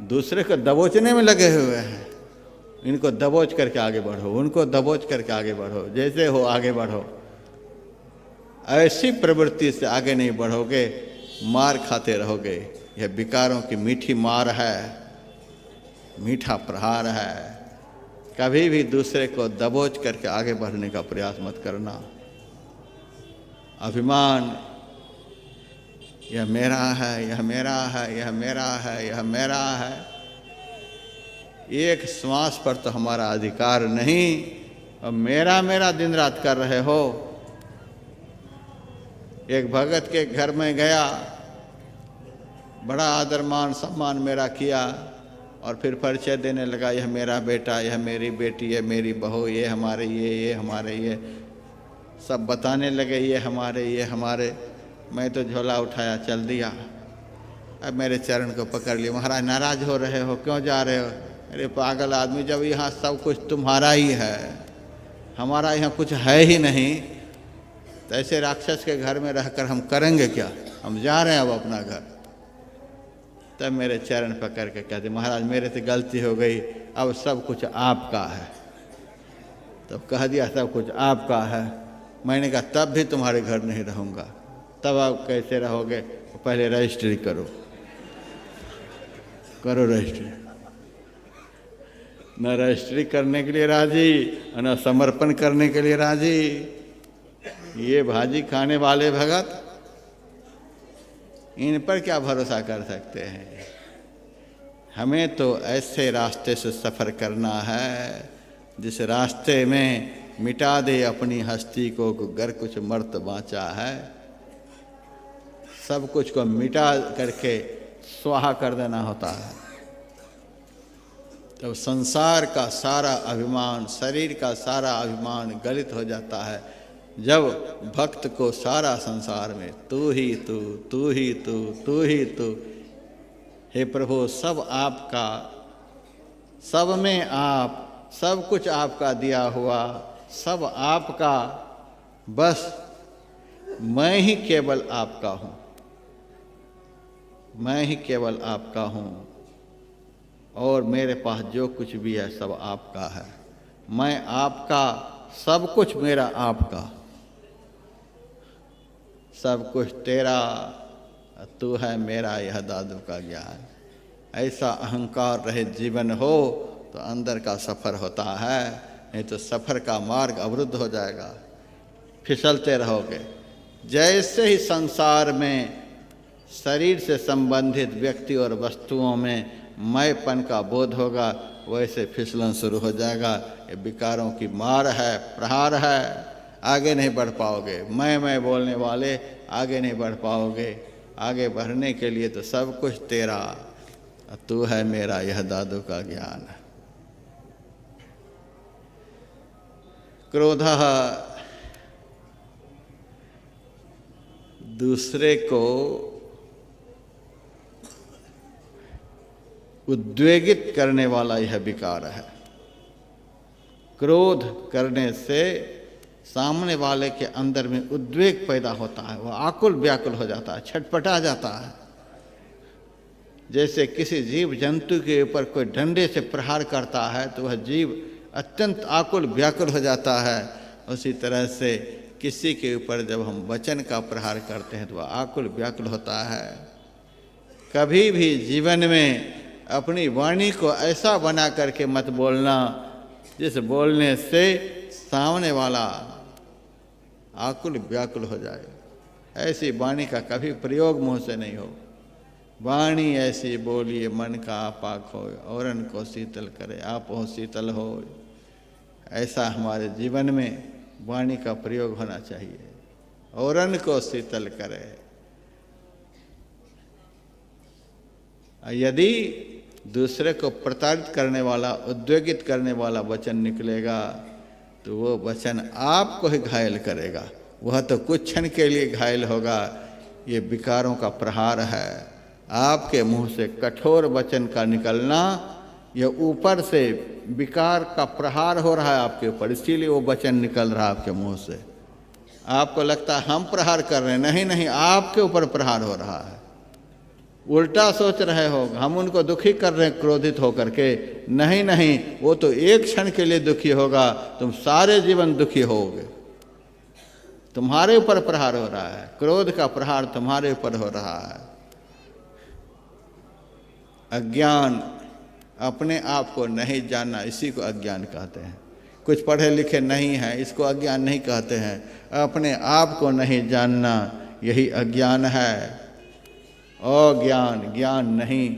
दूसरे को दबोचने में लगे हुए हैं। इनको दबोच करके आगे बढ़ो, उनको दबोच करके आगे बढ़ो, जैसे हो आगे बढ़ो। ऐसी प्रवृत्ति से आगे नहीं बढ़ोगे, मार खाते रहोगे। यह विकारों की मीठी मार है, मीठा प्रहार है। कभी भी दूसरे को दबोच करके आगे बढ़ने का प्रयास मत करना। अभिमान, यह मेरा है, यह मेरा है, यह मेरा है, यह मेरा है। एक श्वास पर तो हमारा अधिकार नहीं, और मेरा मेरा दिन रात कर रहे हो। एक भगत के घर में गया, बड़ा आदर मान सम्मान मेरा किया, और फिर परिचय देने लगा, यह मेरा बेटा, यह मेरी बेटी, यह मेरी बहू, ये हमारे, ये हमारे, ये सब बताने लगे, ये हमारे, ये हमारे। मैं तो झोला उठाया चल दिया। अब मेरे चरण को पकड़ लिया, महाराज नाराज हो रहे हो, क्यों जा रहे हो? अरे पागल आदमी, जब यहाँ सब कुछ तुम्हारा ही है, हमारा यहाँ कुछ है ही नहीं, तो ऐसे राक्षस के घर में रहकर हम करेंगे क्या? हम जा रहे हैं अब अपना घर। तब मेरे चरण पकड़ के कहते, महाराज मेरे से गलती हो गई, अब सब कुछ आपका है। तब कह दिया सब कुछ आपका है। मैंने कहा तब भी तुम्हारे घर नहीं रहूँगा। तब आप कैसे रहोगे? पहले रजिस्ट्री करो, करो रजिस्ट्री। न रजिस्ट्री करने के लिए राजी, न समर्पण करने के लिए राजी। ये भाजी खाने वाले भगत, इन पर क्या भरोसा कर सकते हैं? हमें तो ऐसे रास्ते से सफ़र करना है जिस रास्ते में मिटा दे अपनी हस्ती को, गर कुछ मर्त बाँचा है। सब कुछ को मिटा करके स्वाहा कर देना होता है। तो संसार का सारा अभिमान, शरीर का सारा अभिमान गलित हो जाता है जब भक्त को सारा संसार में तू ही तू, तू ही तू, तू ही तू। हे प्रभु, सब आपका, सब में आप, सब कुछ आपका दिया हुआ, सब आपका, बस मैं ही केवल आपका हूँ, मैं ही केवल आपका हूँ, और मेरे पास जो कुछ भी है सब आपका है। मैं आपका, सब कुछ मेरा आपका, सब कुछ तेरा, तू है मेरा, यह दादू का ज्ञान। ऐसा अहंकार रहित जीवन हो तो अंदर का सफ़र होता है, नहीं तो सफ़र का मार्ग अवरुद्ध हो जाएगा, फिसलते रहोगे। जैसे ही संसार में शरीर से संबंधित व्यक्ति और वस्तुओं में मैंपन का बोध होगा, वैसे फिसलन शुरू हो जाएगा। ये विकारों की मार है, प्रहार है, आगे नहीं बढ़ पाओगे। मैं बोलने वाले आगे नहीं बढ़ पाओगे। आगे बढ़ने के लिए तो सब कुछ तेरा, तू है मेरा, यह दादू का ज्ञान है। क्रोधः, दूसरे को उद्वेगित करने वाला यह विकार है। क्रोध करने से सामने वाले के अंदर में उद्वेग पैदा होता है, वह आकुल व्याकुल हो जाता है, छटपटा जाता है। जैसे किसी जीव जंतु के ऊपर कोई डंडे से प्रहार करता है तो वह जीव अत्यंत आकुल व्याकुल हो जाता है। उसी तरह से किसी के ऊपर जब हम वचन का प्रहार करते हैं तो वह आकुल व्याकुल होता है। कभी भी जीवन में अपनी वाणी को ऐसा बना करके मत बोलना जिस बोलने से सामने वाला आकुल व्याकुल हो जाए। ऐसी वाणी का कभी प्रयोग मुँह से नहीं हो। वाणी ऐसी बोलिए मन का आपाक हो, औरन को शीतल करे, आप हो शीतल हो। ऐसा हमारे जीवन में वाणी का प्रयोग होना चाहिए, औरन को शीतल करे। यदि दूसरे को प्रताड़ित करने वाला, उद्वेगित करने वाला वचन निकलेगा तो वो वचन आपको ही घायल करेगा। वह तो कुछ क्षण के लिए घायल होगा। ये विकारों का प्रहार है। आपके मुंह से कठोर वचन का निकलना, यह ऊपर से विकार का प्रहार हो रहा है आपके ऊपर, इसीलिए वो वचन निकल रहा है आपके मुंह से। आपको लगता है हम प्रहार कर रहे हैं, नहीं नहीं, आपके ऊपर प्रहार हो रहा है। उल्टा सोच रहे हो, हम उनको दुखी कर रहे हैं क्रोधित होकर के। नहीं नहीं, वो तो एक क्षण के लिए दुखी होगा, तुम सारे जीवन दुखी होगे। तुम्हारे ऊपर प्रहार हो रहा है, क्रोध का प्रहार तुम्हारे ऊपर हो रहा है। अज्ञान, अपने आप को नहीं जानना, इसी को अज्ञान कहते हैं। कुछ पढ़े लिखे नहीं हैं, इसको अज्ञान नहीं कहते हैं। अपने आप को नहीं जानना, यही अज्ञान है। अज्ञान, ज्ञान नहीं।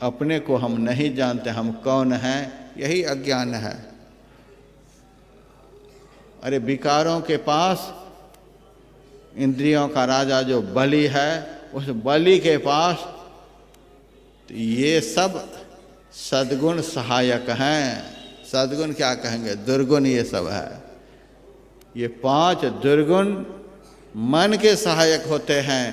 अपने को हम नहीं जानते हम कौन हैं, यही अज्ञान है। अरे विकारों के पास इंद्रियों का राजा जो बलि है, उस बलि के पास तो ये सब सद्गुण सहायक हैं। सद्गुण क्या कहेंगे, दुर्गुण ये सब है। ये 5 दुर्गुण मन के सहायक होते हैं।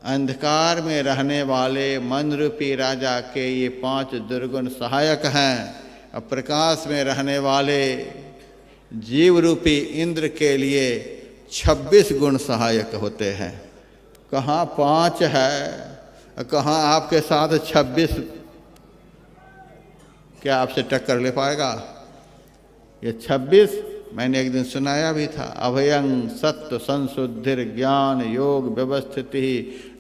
अंधकार में रहने वाले मन रूपी राजा के ये 5 दुर्गुण सहायक हैं। और प्रकाश में रहने वाले जीव रूपी इंद्र के लिए 26 गुण सहायक होते हैं। कहाँ 5 है, कहाँ आपके साथ 26? क्या आपसे टक्कर ले पाएगा? ये 26 मैंने एक दिन सुनाया भी था। अभयं सत्व संशुद्धिर ज्ञान योग व्यवस्थिति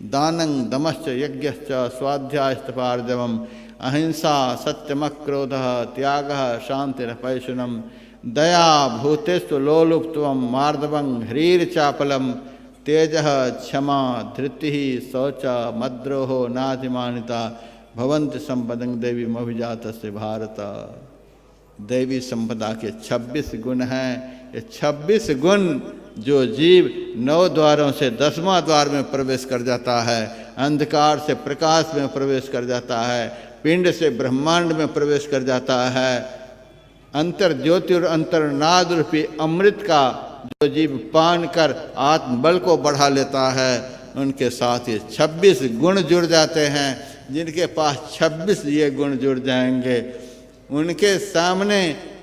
दानं दमश्च यज्ञश्च स्वाध्यायस्तपार्जवम अहिंसा सत्यमक्रोधः त्यागः शांतिरपैशुनम दया भूतेस्तु लोलुप्त्वं मार्दवं ह्रीर्चापलम तेजः क्षमा धृतिः शौच मद्रोहो नातिमानिता भवन्ति संपदं देवी मभिजात से भारत। दैवी संपदा के 26 गुण हैं। ये 26 गुण जो जीव 9 द्वारों से 10वां द्वार में प्रवेश कर जाता है, अंधकार से प्रकाश में प्रवेश कर जाता है, पिंड से ब्रह्मांड में प्रवेश कर जाता है, अंतर ज्योति और अंतर्नाद रूपी अमृत का जो जीव पान कर आत्मबल को बढ़ा लेता है, उनके साथ ये 26 गुण जुड़ जाते हैं। जिनके पास 26 ये गुण जुड़ जाएंगे, उनके सामने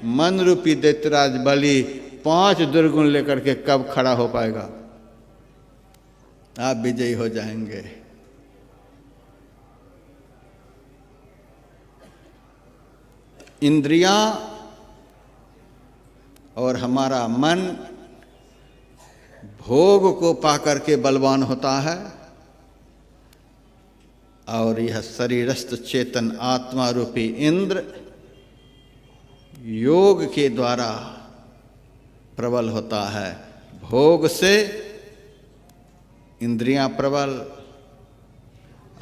मन रूपी दैत्यराज बलि 5 दुर्गुण लेकर के कब खड़ा हो पाएगा? आप विजयी हो जाएंगे। इंद्रियां और हमारा मन भोग को पाकर के बलवान होता है, और यह शरीरस्थ चेतन आत्मा रूपी इंद्र योग के द्वारा प्रबल होता है। भोग से इंद्रियां प्रबल,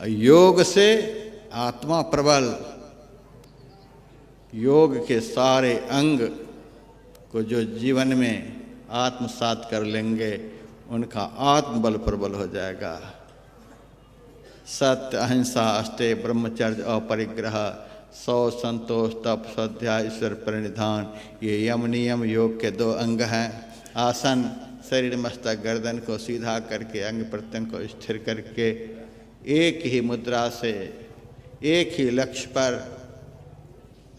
योग से आत्मा प्रबल। योग के सारे अंग को जो जीवन में आत्मसात कर लेंगे, उनका आत्मबल प्रबल हो जाएगा। सत्य अहिंसा अष्टे ब्रह्मचर्य अपरिग्रह 100 संतोष तप स्वाध्याय ईश्वर परिनिधान, ये यम नियम योग के 2 अंग हैं। आसन, शरीर मस्तक गर्दन को सीधा करके अंग प्रत्यंग को स्थिर करके एक ही मुद्रा से एक ही लक्ष्य पर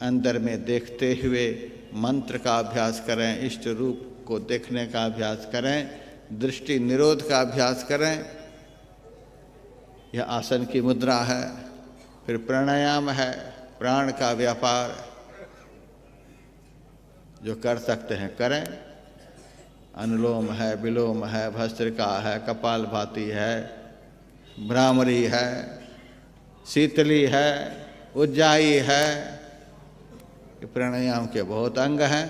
अंदर में देखते हुए मंत्र का अभ्यास करें, इष्ट रूप को देखने का अभ्यास करें, दृष्टि निरोध का अभ्यास करें। यह आसन की मुद्रा है। फिर प्राणायाम है, प्राण का व्यापार जो कर सकते हैं करें। अनुलोम है, विलोम है, भस्त्रिका है, कपालभाति है, भ्रामरी है, शीतली है, उज्जाई है। ये प्राणायाम के बहुत अंग हैं।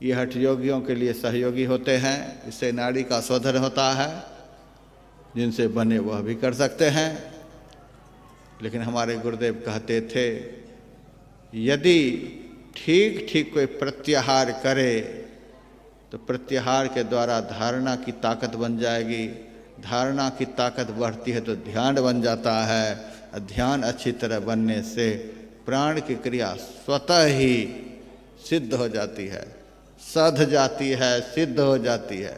ये हठ योगियों के लिए सहयोगी होते हैं। इससे नाड़ी का शोधन होता है। जिनसे बने वह भी कर सकते हैं। लेकिन हमारे गुरुदेव कहते थे, यदि ठीक ठीक कोई प्रत्याहार करे तो प्रत्याहार के द्वारा धारणा की ताकत बन जाएगी। धारणा की ताकत बढ़ती है तो ध्यान बन जाता है। ध्यान अच्छी तरह बनने से प्राण की क्रिया स्वतः ही सिद्ध हो जाती है, सध जाती है, सिद्ध हो जाती है।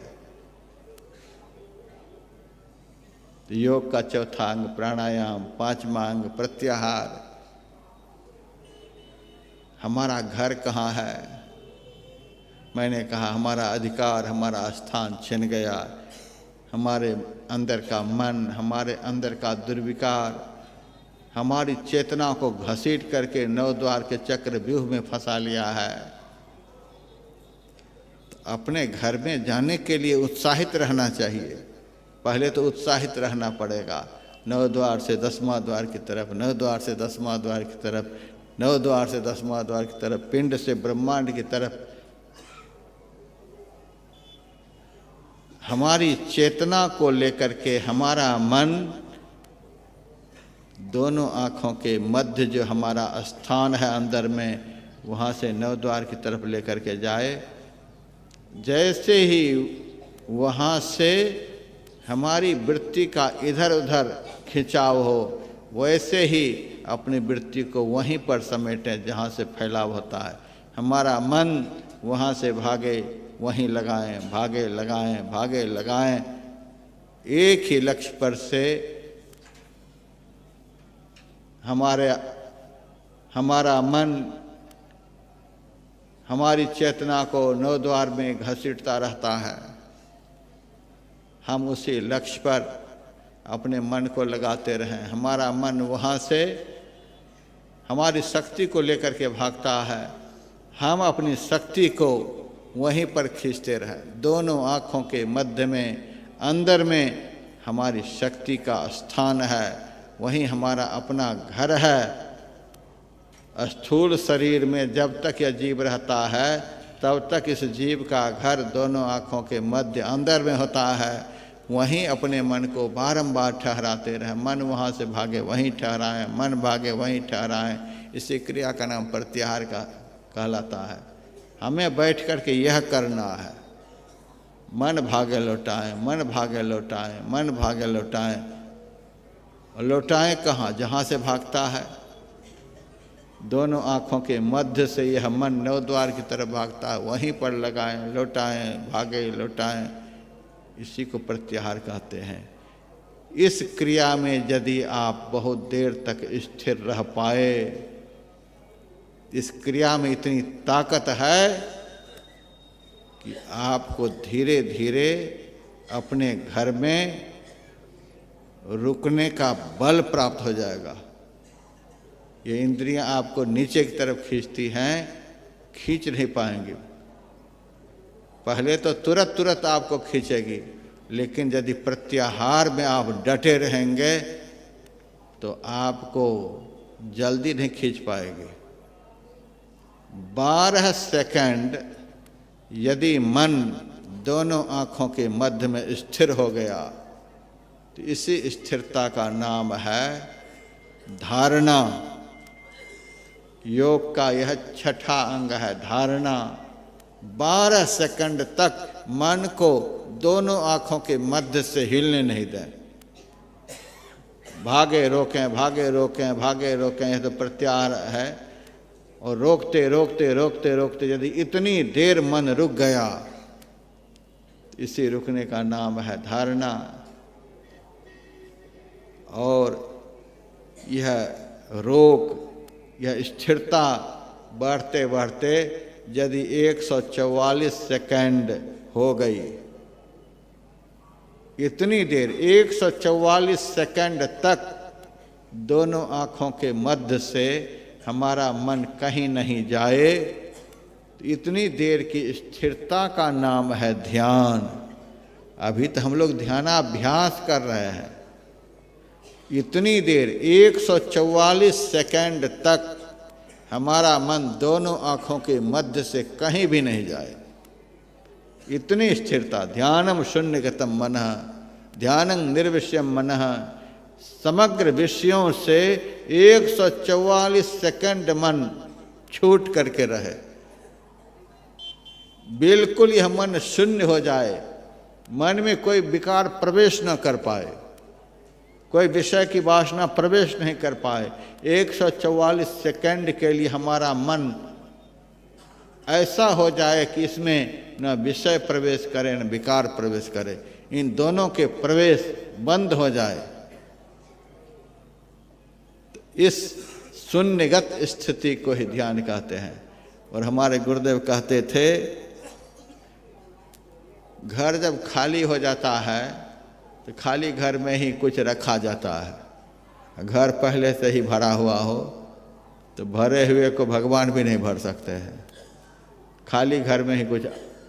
योग का 4था अंग प्राणायाम, 5वां अंग प्रत्याहार। हमारा घर कहाँ है? मैंने कहा हमारा अधिकार, हमारा स्थान छिन गया। हमारे अंदर का मन, हमारे अंदर का दुर्विकार हमारी चेतना को घसीट करके नौ द्वार के चक्र व्यूह में फंसा लिया है। तो अपने घर में जाने के लिए उत्साहित रहना चाहिए। पहले तो उत्साहित रहना पड़ेगा, नौ द्वार से 10वां द्वार की तरफ, नौ द्वार से 10वां द्वार की तरफ, नौ द्वार से 10वां द्वार की तरफ, पिंड से ब्रह्मांड की तरफ। हमारी चेतना को लेकर के हमारा मन दोनों आँखों के मध्य जो हमारा स्थान है अंदर में, वहाँ से नौ द्वार की तरफ लेकर के जाए। जैसे ही वहाँ से हमारी वृत्ति का इधर उधर खिंचाव हो, वैसे ही अपनी वृत्ति को वहीं पर समेटें जहाँ से फैलाव होता है। हमारा मन वहाँ से भागे वहीं लगाएं, भागे लगाएं, भागे लगाएं, एक ही लक्ष्य पर से हमारा मन हमारी चेतना को नौ द्वार में घसीटता रहता है। हम उसी लक्ष्य पर अपने मन को लगाते रहें। हमारा मन वहाँ से हमारी शक्ति को लेकर के भागता है, हम अपनी शक्ति को वहीं पर खींचते रहें। दोनों आँखों के मध्य में अंदर में हमारी शक्ति का स्थान है, वहीं हमारा अपना घर है। स्थूल शरीर में जब तक यह जीव रहता है तब तक इस जीव का घर दोनों आँखों के मध्य अंदर में होता है। वहीं अपने मन को बारंबार ठहराते रहें। मन वहाँ से भागे वहीं ठहराएं, मन भागे वहीं ठहराएं। इसी क्रिया का नाम प्रत्याहार का कहलाता है। हमें बैठ कर के यह करना है, मन भागे लौटाएं, मन भागे लौटाएं, मन भागे लौटाएं। और लौटाएं कहाँ? जहाँ से भागता है दोनों आँखों के मध्य से यह मन नौ द्वार की तरफ भागता है, वहीं पर लगाएं, लौटाएं, भागे लौटाएं। इसी को प्रत्याहार कहते हैं। इस क्रिया में यदि आप बहुत देर तक स्थिर रह पाए, इस क्रिया में इतनी ताकत है कि आपको धीरे धीरे अपने घर में रुकने का बल प्राप्त हो जाएगा। ये इंद्रियां आपको नीचे की तरफ खींचती हैं, खींच नहीं पाएंगी। पहले तो तुरंत तुरंत आपको खींचेगी, लेकिन यदि प्रत्याहार में आप डटे रहेंगे तो आपको जल्दी नहीं खींच पाएगी। 12 सेकंड यदि मन दोनों आँखों के मध्य में स्थिर हो गया तो इसी स्थिरता का नाम है धारणा। योग का यह छठा अंग है, धारणा। 12 सेकंड तक मन को दोनों आँखों के मध्य से हिलने नहीं दें। भागे रोकें, भागे रोकें, भागे रोकें, यह तो प्रत्याहार है। और रोकते रोकते रोकते रोकते यदि इतनी देर मन रुक गया, इसी रुकने का नाम है धारणा। और यह रोक, यह स्थिरता बढ़ते बढ़ते यदि 144 सेकंड हो गई, इतनी देर 144 सेकंड तक दोनों आँखों के मध्य से हमारा मन कहीं नहीं जाए, तो इतनी देर की स्थिरता का नाम है ध्यान। अभी तो हम लोग ध्यानाभ्यास कर रहे हैं। इतनी देर 144 सेकंड तक हमारा मन दोनों आँखों के मध्य से कहीं भी नहीं जाए, इतनी स्थिरता। ध्यानम शून्यगतम मनः, ध्यानं निर्विषयम मनः। समग्र विषयों से 144 सेकंड मन छूट करके रहे, बिल्कुल यह मन शून्य हो जाए, मन में कोई विकार प्रवेश न कर पाए, कोई विषय की वासना प्रवेश नहीं कर पाए। 144 सेकंड के लिए हमारा मन ऐसा हो जाए कि इसमें न विषय प्रवेश करे न विकार प्रवेश करे, इन दोनों के प्रवेश बंद हो जाए। इस शून्यगत स्थिति को ही ध्यान कहते हैं। और हमारे गुरुदेव कहते थे, घर जब खाली हो जाता है तो खाली घर में ही कुछ रखा जाता है। घर पहले से ही भरा हुआ हो तो भरे हुए को भगवान भी नहीं भर सकते हैं, खाली घर में ही कुछ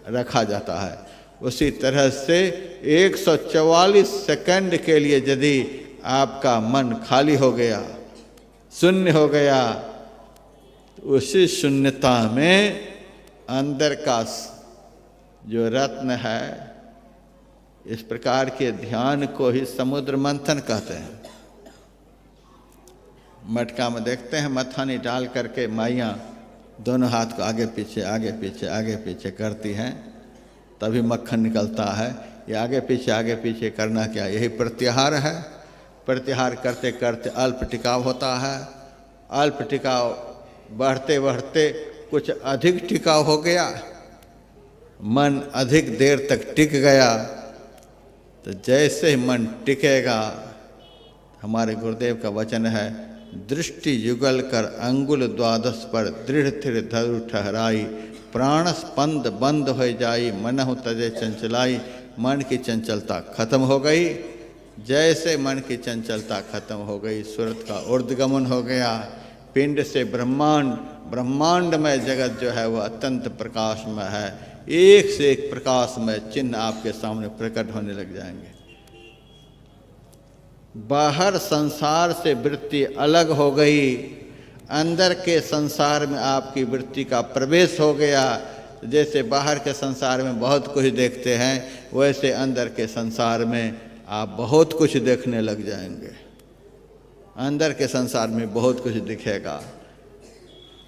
रखा जाता है। उसी तरह से 144 सेकंड के लिए यदि आपका मन खाली हो गया, शून्य हो गया, तो उसी शून्यता में अंदर का जो रत्न है, इस प्रकार के ध्यान को ही समुद्र मंथन कहते हैं। मटका में देखते हैं मथानी डाल करके माइयाँ दोनों हाथ को आगे पीछे आगे पीछे आगे पीछे करती हैं, तभी मक्खन निकलता है। ये आगे पीछे करना क्या, यही प्रत्याहार है। प्रत्याहार करते करते अल्प टिकाव होता है। अल्प टिकाव बढ़ते बढ़ते कुछ अधिक टिकाव हो गया, मन अधिक देर तक टिक गया। तो जैसे ही मन टिकेगा, हमारे गुरुदेव का वचन है, दृष्टि युगल कर अंगुल द्वादश पर दृढ़ थिर धरु ठहराई, प्राण स्पंद बंद हो जाई, मनहु तजे चंचलाई। मन की चंचलता खत्म हो गई। जैसे मन की चंचलता खत्म हो गई, सूरत का ऊर्ध्वगमन हो गया। पिंड से ब्रह्मांड, ब्रह्मांडमय जगत जो है वह अत्यंत प्रकाशमय है। एक से एक प्रकाशमय चिन्ह आपके सामने प्रकट होने लग जाएंगे। बाहर संसार से वृत्ति अलग हो गई, अंदर के संसार में आपकी वृत्ति का प्रवेश हो गया। जैसे बाहर के संसार में बहुत कुछ देखते हैं, वैसे अंदर के संसार में आप बहुत कुछ देखने लग जाएंगे। अंदर के संसार में बहुत कुछ दिखेगा।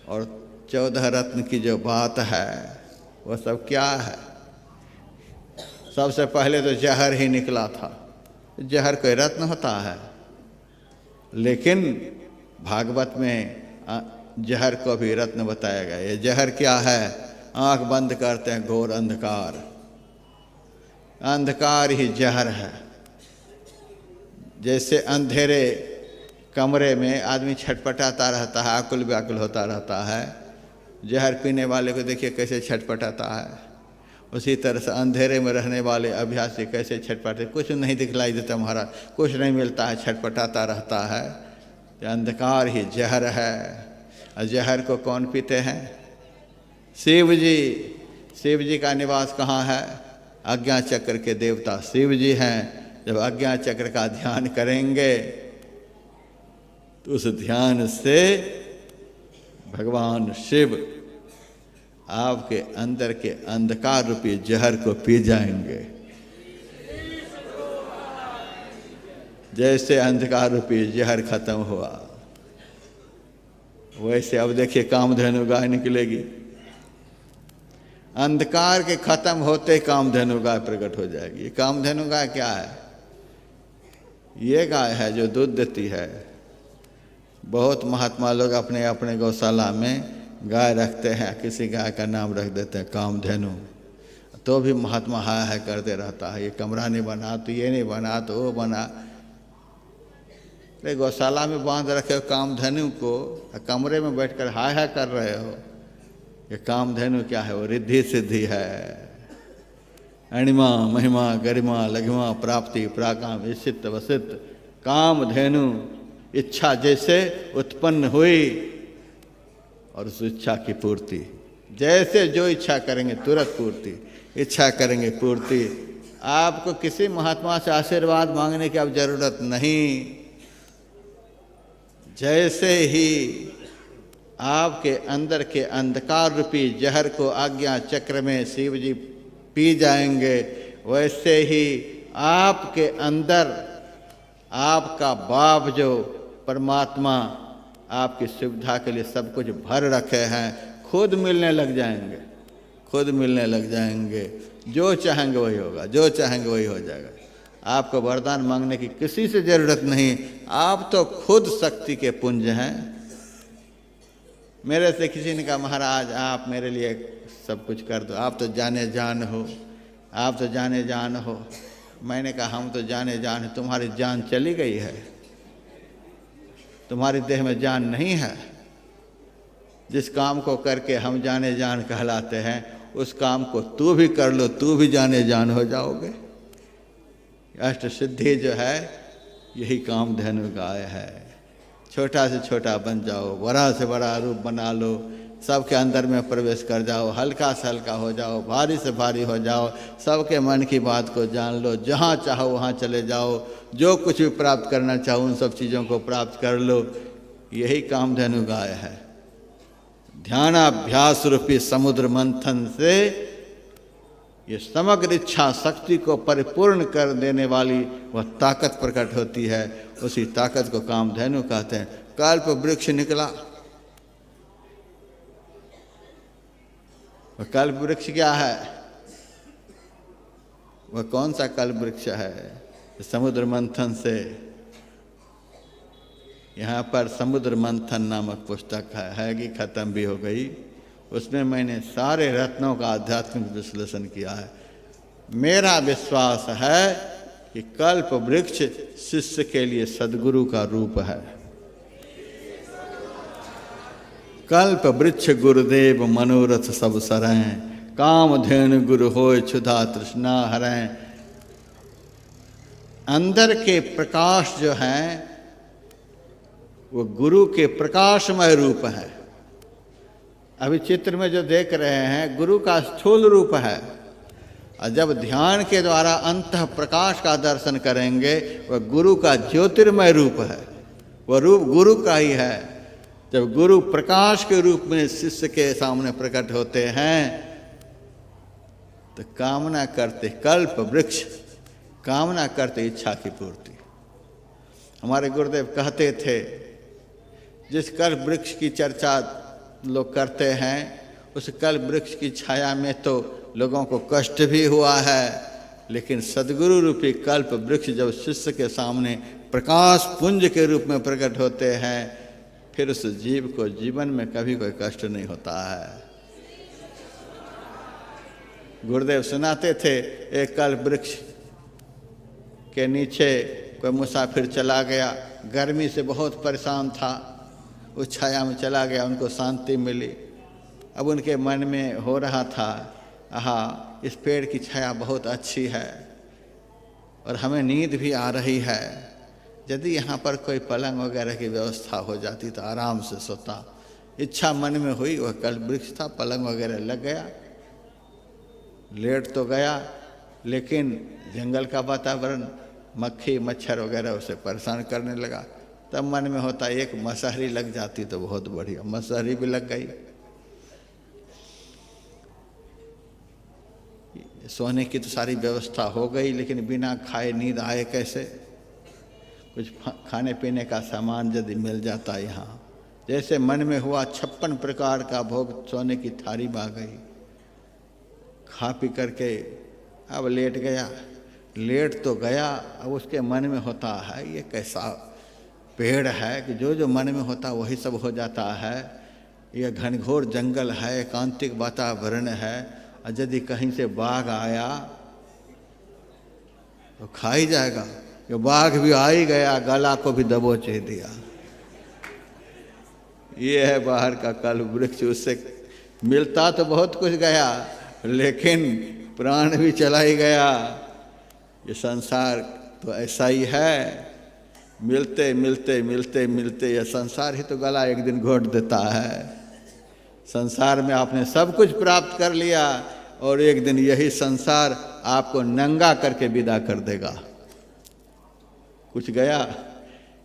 और 14 रत्न की जो बात है वह सब क्या है? सबसे पहले तो जहर ही निकला था। जहर कोई रत्न होता है? लेकिन भागवत में जहर को भी रत्न बताया गया। ये जहर क्या है? आंख बंद करते हैं, घोर अंधकार। अंधकार ही जहर है। जैसे अंधेरे कमरे में आदमी छटपटाता रहता है, आकुल व्याकुल होता रहता है। जहर पीने वाले को देखिए कैसे छटपटाता है। उसी तरह से अंधेरे में रहने वाले अभ्यासी कैसे छटपटाते, कुछ नहीं दिखलाई देता महाराज, कुछ नहीं मिलता है, छटपटाता रहता है। ये अंधकार ही जहर है। और जहर को कौन पीते हैं? शिव जी। शिव जी का निवास कहाँ है? आज्ञा चक्र के देवता शिव जी हैं। जब आज्ञा चक्र का ध्यान करेंगे तो उस ध्यान से भगवान शिव आपके अंदर के अंधकार रूपी जहर को पी जाएंगे। जैसे अंधकार रूपी जहर खत्म हुआ, वैसे अब देखिए कामधेनु गाय निकलेगी। अंधकार के खत्म होते कामधेनु गाय प्रकट हो जाएगी। ये कामधेनु गाय क्या है? ये गाय है जो दूध देती है। बहुत महात्मा लोग अपने अपने गौशाला में गाय रखते हैं, किसी गाय का नाम रख देते हैं कामधेनु, तो भी महात्मा हाय हाय करते रहता है, ये कमरा नहीं बना तो ये नहीं बना तो वो बना। अरे गौशाला में बांध रखे हो कामधेनु को, कमरे में बैठकर हाय हाय कर रहे हो। ये कामधेनु क्या है? वो रिद्धि सिद्धि है। अणिमा महिमा गरिमा लघिमा प्राप्ति प्राकाम ईशित वसित। कामधेनु इच्छा जैसे उत्पन्न हुई और उस इच्छा की पूर्ति। जैसे जो इच्छा करेंगे तुरंत पूर्ति, इच्छा करेंगे पूर्ति। आपको किसी महात्मा से आशीर्वाद मांगने की अब जरूरत नहीं। जैसे ही आपके अंदर के अंधकार रूपी जहर को आज्ञा चक्र में शिव जी पी जाएंगे, वैसे ही आपके अंदर आपका बाप जो परमात्मा आपकी सुविधा के लिए सब कुछ भर रखे हैं, खुद मिलने लग जाएंगे। खुद मिलने लग जाएंगे। जो चाहेंगे वही होगा, जो चाहेंगे वही हो जाएगा। आपको वरदान मांगने की किसी से ज़रूरत नहीं। आप तो खुद शक्ति के पुंज हैं। मेरे से किसी ने कहा महाराज आप मेरे लिए सब कुछ कर दो, आप तो जाने जान हो, आप तो जाने जान हो। मैंने कहा हम तो जाने जान है, तुम्हारी जान चली गई है, तुम्हारी देह में जान नहीं है। जिस काम को करके हम जाने जान कहलाते हैं, उस काम को तू भी कर लो, तू भी जाने जान हो जाओगे। अष्ट सिद्धि जो है यही कामधेनु गाय है। छोटा से छोटा बन जाओ, बड़ा से बड़ा रूप बना लो, सबके अंदर में प्रवेश कर जाओ, हल्का से हल्का हो जाओ, भारी से भारी हो जाओ, सबके मन की बात को जान लो, जहाँ चाहो वहाँ चले जाओ, जो कुछ भी प्राप्त करना चाहो उन सब चीज़ों को प्राप्त कर लो। यही कामधेनु गाय है। ध्यानाभ्यास रूपी समुद्र मंथन से ये समग्र इच्छा शक्ति को परिपूर्ण कर देने वाली वह ताकत प्रकट होती है। उसी ताकत को कामधेनु कहते हैं। कल्प वृक्ष निकला। वह कल्प वृक्ष क्या है? वह कौन सा कल्प वृक्ष है? समुद्र मंथन से, यहाँ पर समुद्र मंथन नामक पुस्तक है कि खत्म भी हो गई। उसमें मैंने सारे रत्नों का आध्यात्मिक विश्लेषण किया है। मेरा विश्वास है कि कल्प वृक्ष शिष्य के लिए सद्गुरु का रूप है। कल्प वृक्ष गुरुदेव मनोरथ सब सरें, कामधेनु गुरु होय क्षुधा तृष्णा हरें। अंदर के प्रकाश जो हैं वो गुरु के प्रकाशमय रूप है। अभी चित्र में जो देख रहे हैं गुरु का स्थूल रूप है, और जब ध्यान के द्वारा अंतः प्रकाश का दर्शन करेंगे वह गुरु का ज्योतिर्मय रूप है। वह रूप गुरु का ही है। जब गुरु प्रकाश के रूप में शिष्य के सामने प्रकट होते हैं तो कामना करते, कल्प वृक्ष कामना करते इच्छा की पूर्ति। हमारे गुरुदेव कहते थे जिस कल्प वृक्ष की चर्चा लोग करते हैं उस कल्प वृक्ष की छाया में तो लोगों को कष्ट भी हुआ है, लेकिन सद्गुरु रूपी कल्प वृक्ष जब शिष्य के सामने प्रकाश पुंज के रूप में प्रकट होते हैं फिर उस जीव को जीवन में कभी कोई कष्ट नहीं होता है। गुरुदेव सुनाते थे एक कल्प वृक्ष के नीचे कोई मुसाफिर चला गया, गर्मी से बहुत परेशान था, उस छाया में चला गया, उनको शांति मिली। अब उनके मन में हो रहा था, आहा इस पेड़ की छाया बहुत अच्छी है और हमें नींद भी आ रही है, यदि यहाँ पर कोई पलंग वगैरह की व्यवस्था हो जाती तो आराम से सोता। इच्छा मन में हुई, वह कल्प वृक्ष था, पलंग वगैरह लग गया, लेट तो गया, लेकिन जंगल का वातावरण मक्खी मच्छर वगैरह उसे परेशान करने लगा। तब मन में होता एक मसहरी लग जाती तो बहुत बढ़िया। मसहरी भी लग गई। सोने की तो सारी व्यवस्था हो गई, लेकिन बिना खाए नींद आए कैसे? कुछ खाने पीने का सामान यदि मिल जाता यहाँ, जैसे मन में हुआ 56 प्रकार का भोग सोने की थाली में आ गई। खा पी करके अब लेट गया, लेट तो गया, अब उसके मन में होता है ये कैसा पेड़ है कि जो जो मन में होता वही सब हो जाता है। यह घनघोर जंगल है, एकांतिक वातावरण है, और यदि कहीं से बाघ आया तो खा ही जाएगा। ये बाघ भी आ ही गया, गला को भी दबोच ही दिया। ये है बाहर का कल्प वृक्ष। उससे मिलता तो बहुत कुछ गया, लेकिन प्राण भी चला ही गया। ये संसार तो ऐसा ही है, मिलते मिलते मिलते मिलते यह संसार ही तो गला एक दिन घोट देता है। संसार में आपने सब कुछ प्राप्त कर लिया और एक दिन यही संसार आपको नंगा करके विदा कर देगा। कुछ गया,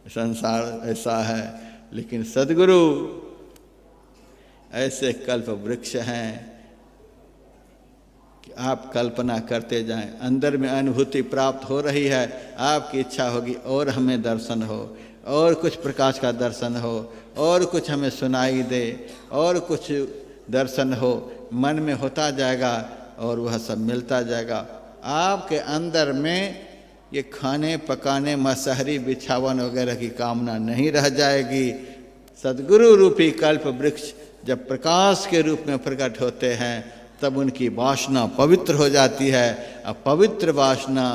संसार ऐसा है। लेकिन सद्गुरु ऐसे कल्प वृक्ष हैं कि आप कल्पना करते जाएं, अंदर में अनुभूति प्राप्त हो रही है, आपकी इच्छा होगी और हमें दर्शन हो, और कुछ प्रकाश का दर्शन हो, और कुछ हमें सुनाई दे, और कुछ दर्शन हो, मन में होता जाएगा और वह सब मिलता जाएगा। आपके अंदर में ये खाने पकाने मसहरी बिछावन वगैरह की कामना नहीं रह जाएगी। सद्गुरु रूपी कल्प वृक्ष जब प्रकाश के रूप में प्रकट होते हैं तब उनकी वासना पवित्र हो जाती है। अब पवित्र वासना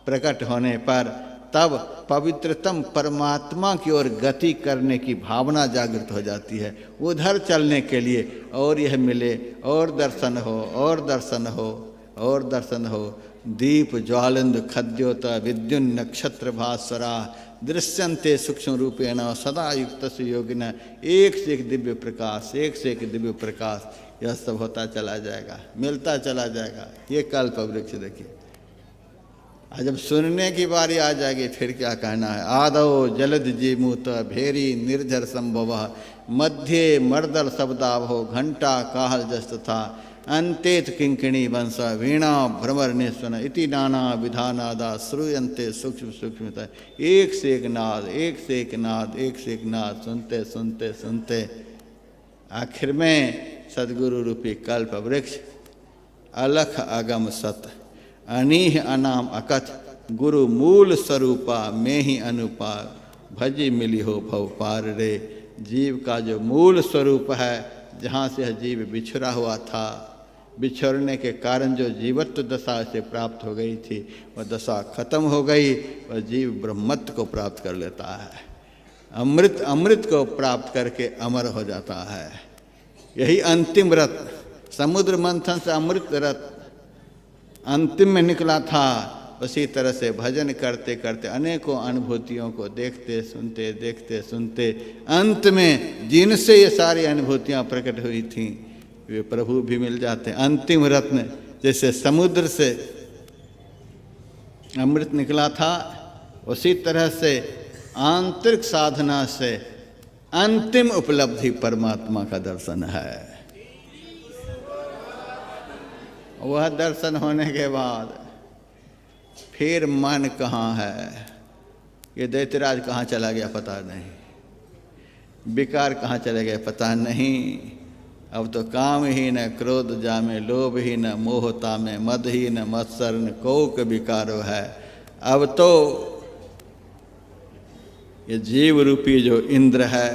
प्रकट होने पर तब पवित्रतम परमात्मा की ओर गति करने की भावना जागृत हो जाती है, उधर चलने के लिए। और यह मिले, और दर्शन हो, और दर्शन हो, और दर्शन हो। दीप ज्वालंद खद्योत विद्युन नक्षत्र भास्वरा दृश्यन्ते सूक्ष्म रूपेण सदा युक्त योगिन। एक से एक दिव्य प्रकाश, एक से एक दिव्य प्रकाश, यह सब होता चला जाएगा, मिलता चला जाएगा। ये कल्प वृक्ष देखिए। और जब सुनने की बारी आ जाएगी फिर क्या कहना है। आदौ जलद जीमूत भेरी निर्झर संभव मध्य मर्दल शब्दाभो घंटा काहल जस्त था अंतेत किंकिणी वंश वीणा भ्रमर निस्वन इति नाना विधानादा श्रूयन्ते सूक्ष्म सूक्ष्मता। एक से एक नाद, एक से एक नाद, एक से एक नाद सुनते सुनते सुनते आखिर में सदगुरु रूपी कल्प वृक्ष अलख अगम सत अनीह अनाम अकथ गुरु मूल स्वरूपा में ही अनुपा भजी मिली हो भव पार रे। जीव का जो मूल स्वरूप है, जहाँ से यह जीव बिछड़ा हुआ था, बिछड़ने के कारण जो जीवत्व दशा से प्राप्त हो गई थी, वह दशा खत्म हो गई। वह जीव ब्रह्मत्व को प्राप्त कर लेता है, अमृत को प्राप्त करके अमर हो जाता है। यही अंतिम रथ, समुद्र मंथन से अमृत रथ अंतिम में निकला था। उसी तरह से भजन करते करते अनेकों अनुभूतियों को देखते सुनते देखते सुनते अंत में जिनसे ये सारी अनुभूतियाँ प्रकट हुई थीं वे प्रभु भी मिल जाते हैं। अंतिम रत्न जैसे समुद्र से अमृत निकला था, उसी तरह से आंतरिक साधना से अंतिम उपलब्धि परमात्मा का दर्शन है। वह दर्शन होने के बाद फिर मन कहाँ है, ये दैत्यराज कहाँ चला गया पता नहीं, विकार कहाँ चले गए पता नहीं। अब तो काम ही न क्रोध जामे लोभ ही न मोहता में मद ही न मत्सर न कौक विकारो है। अब तो ये जीव रूपी जो इंद्र है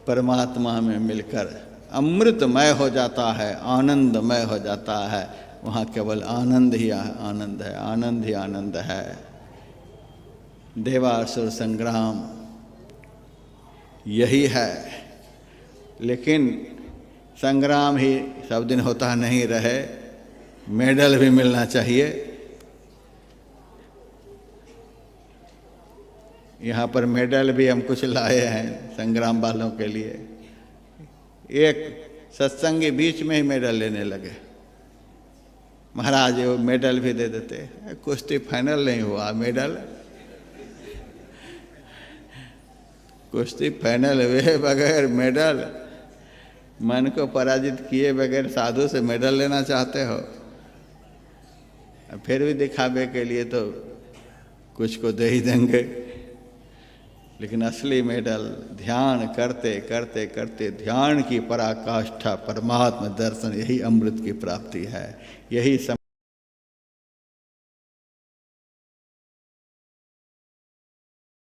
परमात्मा में मिलकर अमृतमय हो जाता है, आनंदमय हो जाता है। वहाँ केवल आनंद ही आनंद है, आनंद ही आनंद है। देवासुर संग्राम यही है, लेकिन संग्राम ही सब दिन होता नहीं रहे, मेडल भी मिलना चाहिए। यहाँ पर मेडल भी हम कुछ लाए हैं संग्राम वालों के लिए। एक सत्संगी बीच में ही मेडल लेने लगे, महाराज वो मेडल भी दे देते। कुश्ती फाइनल नहीं हुआ, मेडल कुश्ती फाइनल हुए बगैर मेडल, मन को पराजित किए बगैर साधु से मेडल लेना चाहते हो। फिर भी दिखावे के लिए तो कुछ को दे ही देंगे, लेकिन असली मेडल ध्यान करते करते करते ध्यान की पराकाष्ठा परमात्मा दर्शन, यही अमृत की प्राप्ति है। यही